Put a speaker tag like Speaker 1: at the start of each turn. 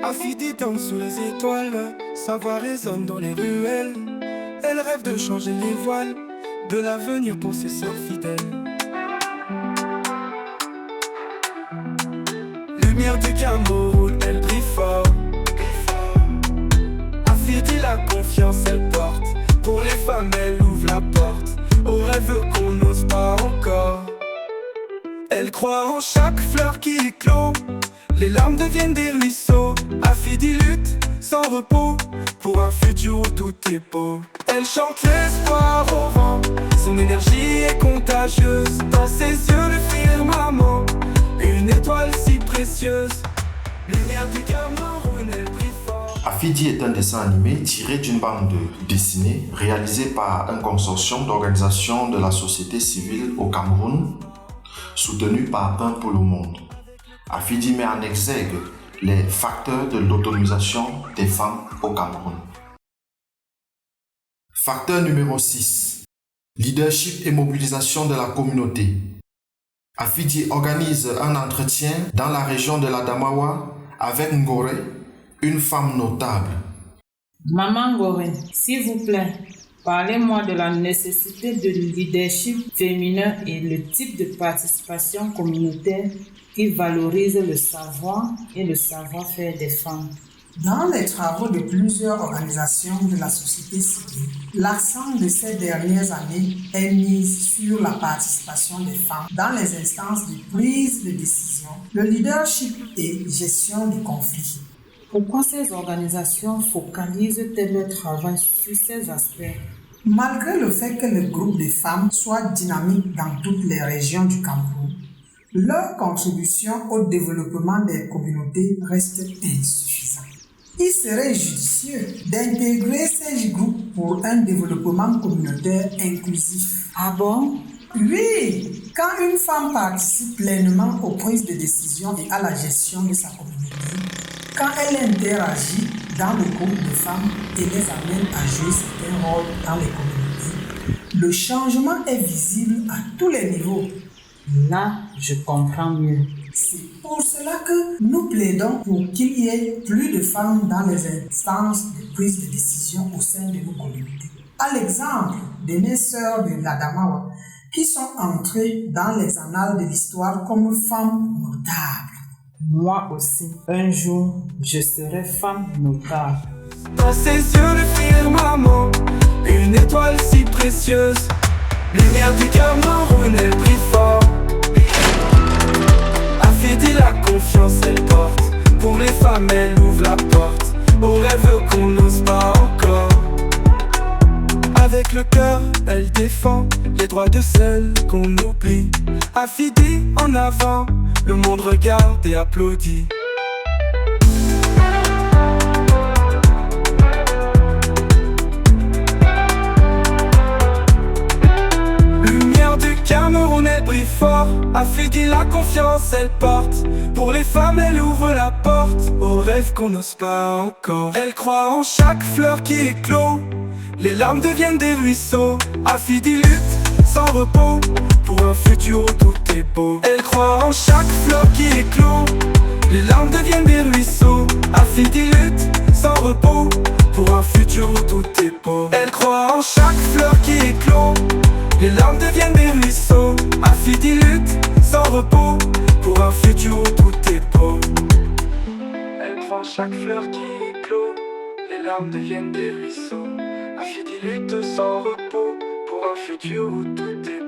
Speaker 1: Affidie danse sous les étoiles, sa voix résonne dans les ruelles. Elle rêve de changer les voiles, de l'avenir pour ses sœurs fidèles. Lumière du Cameroun, elle brille fort. Affidie la confiance, elle porte. Pour les femmes, elle ouvre la porte aux rêves qu'on n'ose pas encore. Elle croit en chaque fleur qui éclot. Les larmes deviennent des ruisseaux. Affidie lutte sans repos pour un futur où tout est beau. Elle chante l'espoir au vent. Son énergie est contagieuse. Dans ses yeux le firmament, une étoile si précieuse. Lumière du Cameroun, elle brille fort.
Speaker 2: Affidie est un dessin animé tiré d'une bande dessinée réalisée par un consortium d'organisations de la société civile au Cameroun, soutenu par Pain pour le Monde. Affidie met en exergue les facteurs de l'autonomisation des femmes au Cameroun. Facteur numéro 6. Leadership et mobilisation de la communauté. Affidie organise un entretien dans la région de l'Adamawa avec Ngoré, une femme notable.
Speaker 3: Maman Ngoré, s'il vous plaît, parlez-moi de la nécessité de leadership féminin et le type de participation communautaire qui valorise le savoir et le savoir-faire des femmes.
Speaker 4: Dans les travaux de plusieurs organisations de la société civile, l'accent de ces dernières années est mis sur la participation des femmes dans les instances de prise de décision, le leadership et gestion des conflits.
Speaker 3: Pourquoi ces organisations focalisent-elles leur travail sur ces aspects?
Speaker 4: Malgré le fait que le groupe de femmes soit dynamique dans toutes les régions du Cameroun, leur contribution au développement des communautés reste insuffisante. Il serait judicieux d'intégrer ces groupes pour un développement communautaire inclusif.
Speaker 3: Ah bon?
Speaker 4: Oui, quand une femme participe pleinement aux prises de décision et à la gestion de sa communauté, quand elle interagit dans le groupe de femmes et les amène à jouer certains rôles dans les communautés, le changement est visible à tous les niveaux.
Speaker 3: Là, je comprends mieux.
Speaker 4: C'est pour cela que nous plaidons pour qu'il y ait plus de femmes dans les instances de prise de décision au sein de nos communautés. À l'exemple de mes sœurs de l'Adamawa, qui sont entrées dans les annales de l'histoire comme femmes notables.
Speaker 3: Moi aussi, un jour, je serai femme notable.
Speaker 1: Dans ses yeux le firmament, une étoile si précieuse. Lumière du Cameroun, elle brille fort. Affidie la confiance, elle porte. Pour les femmes, elle ouvre la porte aux rêves qu'on n'ose pas encore. Avec le cœur, elle défend les droits de celles qu'on oublie. Affidie en avant, le monde regarde et applaudit. Lumière du Cameroun, elle brille fort. Affidie la confiance, elle porte. Pour les femmes, elle ouvre la porte aux rêves qu'on n'ose pas encore. Elle croit en chaque fleur qui éclot. Les larmes deviennent des ruisseaux. Affidie lutte sans repos pour un futur où tout est beau. Elle croit en chaque fleur qui éclot. Les larmes deviennent des ruisseaux. Affidie lutte sans repos pour un futur où tout est beau. Elle croit en chaque fleur qui éclot. Les larmes deviennent des ruisseaux. Affidie lutte sans repos pour un futur où tout est beau. Elle croit en chaque fleur qui éclot. Les larmes deviennent des ruisseaux. Affidie lutte sans repos pour un futur où tout est beau.